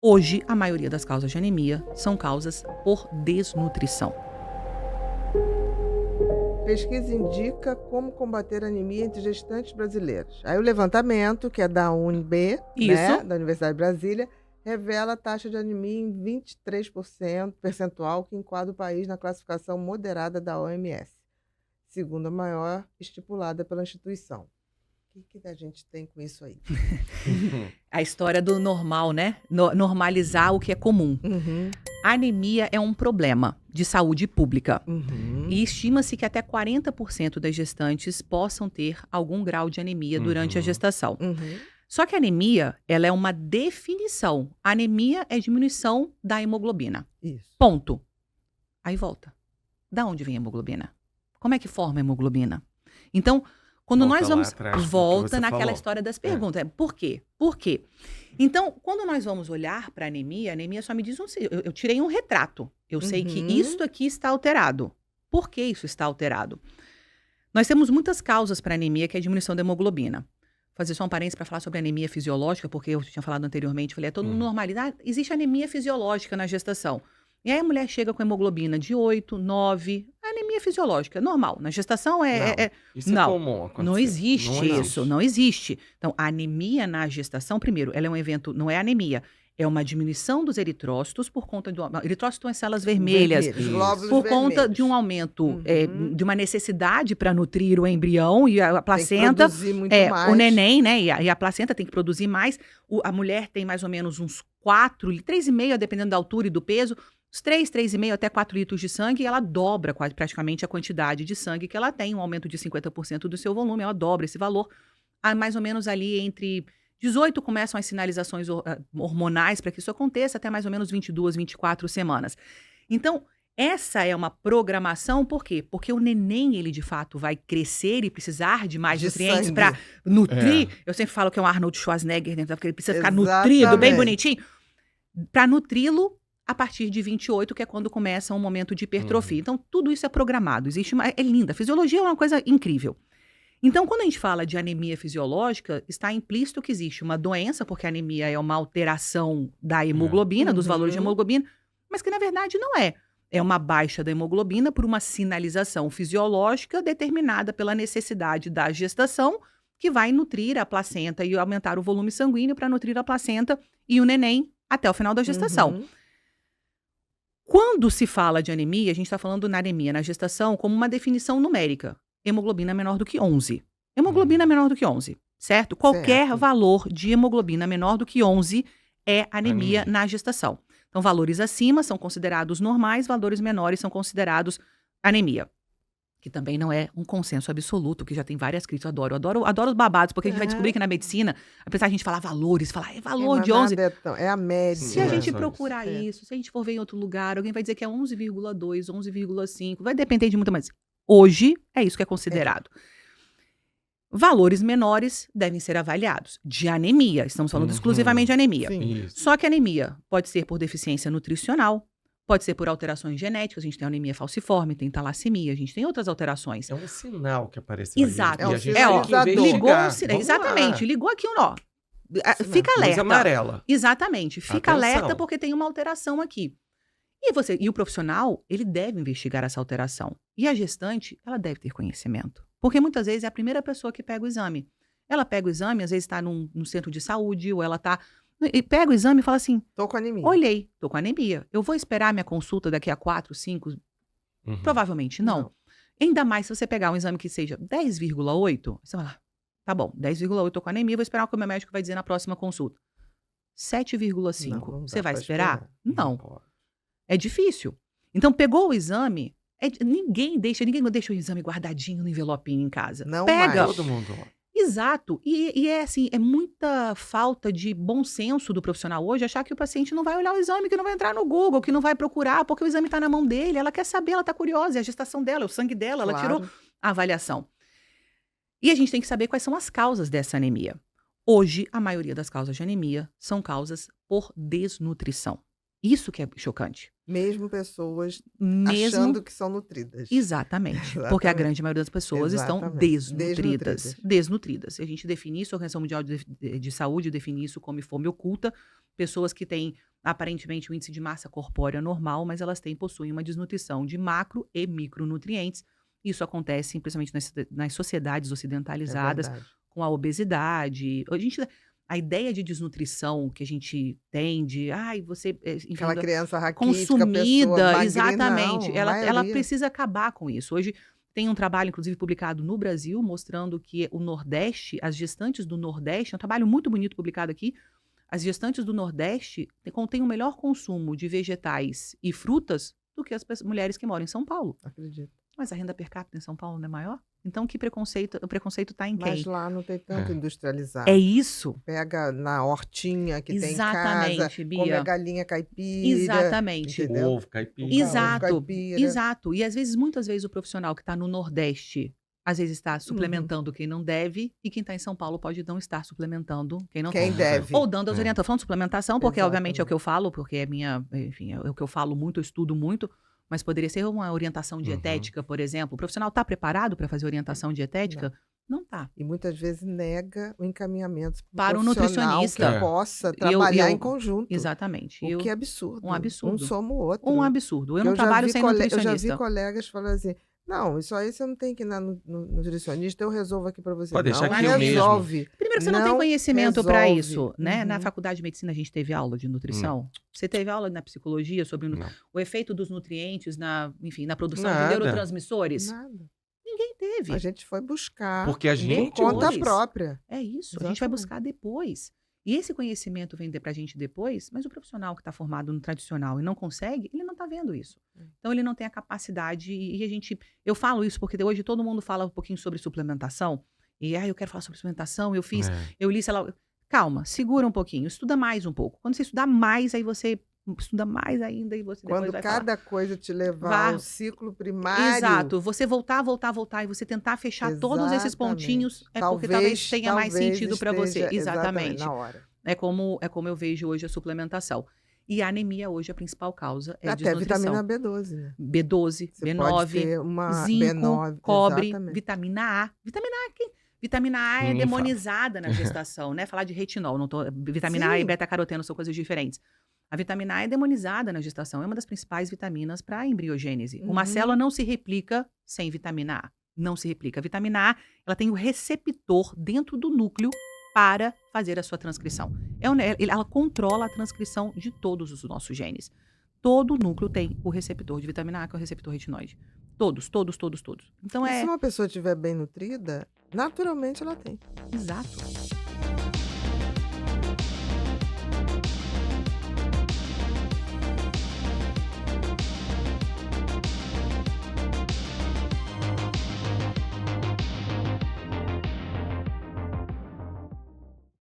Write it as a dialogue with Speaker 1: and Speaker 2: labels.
Speaker 1: Hoje, a maioria das causas de anemia são causas por desnutrição.
Speaker 2: Pesquisa indica como combater a anemia entre gestantes brasileiros. Aí o levantamento, que é da UNB,
Speaker 1: Isso.
Speaker 2: da Universidade de Brasília, revela a taxa de anemia em 23% percentual, que enquadra o país na classificação moderada da OMS, segunda maior estipulada pela instituição. O que a gente tem com isso aí?
Speaker 1: A história do normal, né? Normalizar o que é comum.
Speaker 2: Uhum,
Speaker 1: A anemia é um problema de saúde pública.
Speaker 2: uhum,
Speaker 1: E estima-se que até 40% das gestantes possam ter algum grau de anemia durante a gestação.
Speaker 2: uhum.
Speaker 1: Só que a anemia, ela é uma definição. A anemia é diminuição da hemoglobina.
Speaker 2: Isso.
Speaker 1: Ponto. Aí volta. Da onde vem a hemoglobina? Como é que forma a hemoglobina? Então, quando
Speaker 3: Volta
Speaker 1: nós
Speaker 3: lá
Speaker 1: vamos...
Speaker 3: atrás do que
Speaker 1: Volta
Speaker 3: você
Speaker 1: naquela
Speaker 3: falou.
Speaker 1: história das perguntas. Por quê? Por quê? Então, quando nós vamos olhar para a anemia só me diz eu tirei um retrato. Eu sei que
Speaker 2: Uhum.
Speaker 1: isto aqui está alterado. Por que isso está alterado? Nós temos muitas causas para anemia, que é a diminuição da hemoglobina. Vou fazer só um parênteses para falar sobre anemia fisiológica, porque eu tinha falado anteriormente, falei, é todo mundo normalizado. Existe anemia fisiológica na gestação. E aí a mulher chega com hemoglobina de 8, 9, anemia fisiológica, normal. Na gestação
Speaker 3: Não, isso
Speaker 1: não,
Speaker 3: é comum acontecer.
Speaker 1: não existe
Speaker 3: Não
Speaker 1: isso, não existe. Então, a anemia na gestação, primeiro, ela é um evento, não é anemia, é uma diminuição dos eritrócitos por conta do... Eritrócitos são as células vermelhas,
Speaker 2: Vermelhos,
Speaker 3: Isso.
Speaker 2: glóbulos
Speaker 1: por conta
Speaker 2: vermelhos.
Speaker 1: de um aumento,
Speaker 2: Uhum.
Speaker 1: de uma necessidade para nutrir o embrião e a
Speaker 2: Tem que
Speaker 1: placenta.
Speaker 2: produzir muito
Speaker 1: O
Speaker 2: mais.
Speaker 1: neném, né? E a placenta tem que produzir mais. A mulher tem mais ou menos uns 3,5, dependendo da altura e do peso, uns 3,5 até 4 litros de sangue, e ela dobra quase praticamente a quantidade de sangue que ela tem, um aumento de 50% do seu volume, ela dobra esse valor. Mais ou menos ali entre 18 começam as sinalizações hormonais para que isso aconteça, até mais ou menos 22, 24 semanas. Então, essa é uma programação, por quê? Porque o neném, ele de fato vai crescer e precisar de mais
Speaker 2: De
Speaker 1: nutrientes
Speaker 2: sangue.
Speaker 1: para nutrir. Eu sempre falo que é um Arnold Schwarzenegger, né? Porque ele precisa ficar
Speaker 2: Exatamente.
Speaker 1: nutrido, bem bonitinho. Para nutri-lo a partir de 28, que é quando começa um momento de hipertrofia. Então, tudo isso é programado. É linda. A fisiologia é uma coisa incrível. Então, quando a gente fala de anemia fisiológica, está implícito que existe uma doença, porque a anemia é uma alteração da hemoglobina, dos valores de hemoglobina, mas que na verdade não é. É uma baixa da hemoglobina por uma sinalização fisiológica determinada pela necessidade da gestação, que vai nutrir a placenta e aumentar o volume sanguíneo para nutrir a placenta e o neném até o final da gestação.
Speaker 2: Uhum.
Speaker 1: Quando se fala de anemia, a gente está falando na anemia na gestação como uma definição numérica. Hemoglobina menor do que 11. Hemoglobina menor do que 11, certo? Qualquer
Speaker 2: Certo.
Speaker 1: valor de hemoglobina menor do que 11 é anemia
Speaker 3: Anemia.
Speaker 1: na gestação. Então, valores acima são considerados normais, valores menores são considerados anemia. Que também não é um consenso absoluto, que já tem várias críticas. Adoro os babados, porque a gente vai descobrir que na medicina, apesar de a gente falar valores, falar valor
Speaker 2: Mas
Speaker 1: de 11,
Speaker 2: nada é a média.
Speaker 1: se a
Speaker 3: Não é
Speaker 1: gente
Speaker 3: só
Speaker 1: procurar
Speaker 2: isso.
Speaker 1: isso, se a gente for ver em outro lugar, alguém vai dizer que é 11,2, 11,5, vai depender de muito mais. Hoje, é isso que é considerado. Valores menores devem ser avaliados. De anemia, estamos falando exclusivamente de anemia.
Speaker 2: Sim.
Speaker 3: Isso.
Speaker 1: Só que a anemia pode ser por deficiência nutricional, pode ser por alterações genéticas, a gente tem anemia falciforme, tem talassemia, a gente tem outras alterações.
Speaker 3: É um sinal que apareceu
Speaker 1: Exato.
Speaker 3: ali.
Speaker 2: É
Speaker 3: E
Speaker 2: um
Speaker 3: a gente
Speaker 2: sinalizador.
Speaker 3: tem que
Speaker 1: Ligou
Speaker 3: investigar.
Speaker 1: um sinal.
Speaker 3: Vamos lá.
Speaker 1: Exatamente, ligou aqui um nó. Fica
Speaker 3: Luz
Speaker 1: alerta.
Speaker 3: amarela.
Speaker 1: Exatamente, fica
Speaker 3: Atenção.
Speaker 1: alerta porque tem uma alteração aqui. E o profissional, ele deve investigar essa alteração. E a gestante, ela deve ter conhecimento. Porque muitas vezes é a primeira pessoa que pega o exame. Ela pega o exame, às vezes está num centro de saúde, ou ela está... E pega o exame e fala assim,
Speaker 2: Tô com anemia.
Speaker 1: olhei, tô com anemia. Eu vou esperar minha consulta daqui a 4, 5? Provavelmente não. Ainda mais se você pegar um exame que seja 10,8, você vai lá, tá bom, 10,8 tô com anemia, vou esperar o que o meu médico vai dizer na próxima consulta. 7,5,
Speaker 2: Não dá
Speaker 1: você vai
Speaker 2: pra
Speaker 1: esperar? Não.
Speaker 3: pode.
Speaker 1: É difícil. Então, pegou o exame, ninguém deixa o exame guardadinho no envelopinho em casa.
Speaker 2: Não
Speaker 1: Pega.
Speaker 2: mais.
Speaker 3: Todo mundo.
Speaker 1: Exato. E é assim, é muita falta de bom senso do profissional hoje achar que o paciente não vai olhar o exame, que não vai entrar no Google, que não vai procurar, porque o exame está na mão dele, ela quer saber, ela está curiosa, é a gestação dela, é o sangue dela, ela
Speaker 2: Claro.
Speaker 1: tirou a avaliação. E a gente tem que saber quais são as causas dessa anemia. Hoje, a maioria das causas de anemia são causas por desnutrição. Isso que é chocante.
Speaker 2: Mesmo pessoas
Speaker 1: Mesmo
Speaker 2: achando que são nutridas.
Speaker 1: Exatamente. Porque a grande maioria das pessoas estão
Speaker 2: Exatamente.
Speaker 1: desnutridas. Desnutridas. A gente define isso, a Organização Mundial de Saúde define isso como fome oculta. Pessoas que têm, aparentemente, um índice de massa corpórea normal, mas elas possuem uma desnutrição de macro e micronutrientes. Isso acontece, principalmente nas sociedades
Speaker 2: É
Speaker 1: ocidentalizadas,
Speaker 2: verdade.
Speaker 1: com a obesidade. A ideia de desnutrição que a gente tem, você, enfim,
Speaker 2: Aquela criança raquítica, pessoa
Speaker 1: consumida,
Speaker 2: magrinha,
Speaker 1: exatamente.
Speaker 2: não, a
Speaker 1: Ela
Speaker 2: maioria.
Speaker 1: precisa acabar com isso. Hoje tem um trabalho, inclusive, publicado no Brasil, mostrando que o Nordeste, as gestantes do Nordeste, é um trabalho muito bonito publicado aqui, as gestantes do Nordeste contêm um melhor consumo de vegetais e frutas do que as mulheres que moram em São Paulo.
Speaker 2: Acredito.
Speaker 1: Mas a renda per capita em São Paulo não é maior? Então, o preconceito está em quem?
Speaker 2: Mas lá não tem tanto
Speaker 3: É.
Speaker 2: industrializado.
Speaker 1: É isso.
Speaker 2: Pega na hortinha que tem em casa,
Speaker 1: Exatamente,
Speaker 2: come a
Speaker 1: Bia.
Speaker 2: galinha caipira.
Speaker 1: Exatamente.
Speaker 2: Entendeu?
Speaker 3: Ovo, caipira.
Speaker 1: Exato,
Speaker 2: caipira.
Speaker 1: exato. E muitas vezes o profissional que está no Nordeste, às vezes está suplementando quem não deve, e quem está em São Paulo pode não estar suplementando quem não
Speaker 2: Quem
Speaker 1: deve.
Speaker 2: deve.
Speaker 1: Ou dando as
Speaker 3: É.
Speaker 1: orientações, falando de suplementação, porque obviamente é o
Speaker 2: Exatamente.
Speaker 1: que eu falo, porque enfim, é o que eu falo muito, eu estudo muito, mas poderia ser uma orientação dietética, por exemplo. O profissional está preparado para fazer orientação dietética? Não está.
Speaker 2: E muitas vezes nega o encaminhamento
Speaker 1: Para o
Speaker 2: profissional
Speaker 1: nutricionista.
Speaker 2: que possa
Speaker 1: eu-
Speaker 2: trabalhar em conjunto.
Speaker 1: Exatamente.
Speaker 2: O que é absurdo.
Speaker 1: um absurdo.
Speaker 2: Um soma o outro.
Speaker 1: Um absurdo. Eu
Speaker 2: Que
Speaker 1: não trabalho
Speaker 2: vi
Speaker 1: sem
Speaker 2: Eu já
Speaker 1: nutricionista.
Speaker 2: vi colegas falando assim, não, isso aí você não tem que ir no nutricionista, eu resolvo aqui para você.
Speaker 3: Pode deixar
Speaker 2: não
Speaker 3: que eu mesmo.
Speaker 2: resolve.
Speaker 1: Primeiro que você não tem
Speaker 2: Não
Speaker 1: conhecimento para
Speaker 2: resolve.
Speaker 1: isso, né? Na
Speaker 2: Uhum.
Speaker 1: faculdade de medicina a gente teve aula de nutrição. Você teve aula na psicologia sobre
Speaker 3: Não.
Speaker 1: o efeito dos nutrientes enfim, na produção de
Speaker 3: Nada.
Speaker 1: neurotransmissores?
Speaker 2: Nada.
Speaker 1: Ninguém teve.
Speaker 2: A gente foi buscar
Speaker 3: Porque a
Speaker 2: por
Speaker 3: gente
Speaker 2: conta
Speaker 1: hoje-
Speaker 2: própria.
Speaker 1: É isso. A gente vai
Speaker 2: Exatamente.
Speaker 1: buscar depois. E esse conhecimento vem pra gente depois, mas o profissional que está formado no tradicional e não consegue, ele não está vendo isso. Então ele não tem a capacidade eu falo isso porque hoje todo mundo fala um pouquinho sobre suplementação e eu quero falar sobre suplementação, eu li, sei lá, calma, segura um pouquinho, estuda mais um pouco. Quando você estudar mais, aí você estuda mais ainda e você depois
Speaker 2: Quando
Speaker 1: vai falar.
Speaker 2: cada coisa te levar
Speaker 1: Vá-
Speaker 2: ao ciclo primário.
Speaker 1: Exato, você voltar e você tentar fechar todos esses pontinhos porque talvez tenha mais sentido para você.
Speaker 2: esteja
Speaker 1: Exatamente.
Speaker 2: na hora.
Speaker 1: É como eu vejo hoje a suplementação. E a anemia hoje, a principal causa é
Speaker 2: Até
Speaker 1: desnutrição.
Speaker 2: vitamina B12, né?
Speaker 1: B12,
Speaker 2: Você pode
Speaker 1: B9,
Speaker 2: ter uma
Speaker 1: zinco,
Speaker 2: B9,
Speaker 1: cobre,
Speaker 2: exatamente.
Speaker 1: vitamina A. Vitamina A é
Speaker 3: Ninguém fala.
Speaker 1: demonizada na gestação, né? Falar de retinol, vitamina A e
Speaker 2: Sim.
Speaker 1: beta-caroteno são coisas diferentes. A vitamina A é demonizada na gestação, é uma das principais vitaminas para a embriogênese. Uma
Speaker 2: Uhum.
Speaker 1: célula não se replica sem vitamina A. Não se replica. A vitamina A, ela tem o receptor dentro do núcleo para fazer a sua transcrição. Ela controla a transcrição de todos os nossos genes. Todo núcleo tem o receptor de vitamina A, que é o receptor retinoide. Todos. Então
Speaker 2: E se uma pessoa estiver bem nutrida, naturalmente ela tem.
Speaker 1: exato.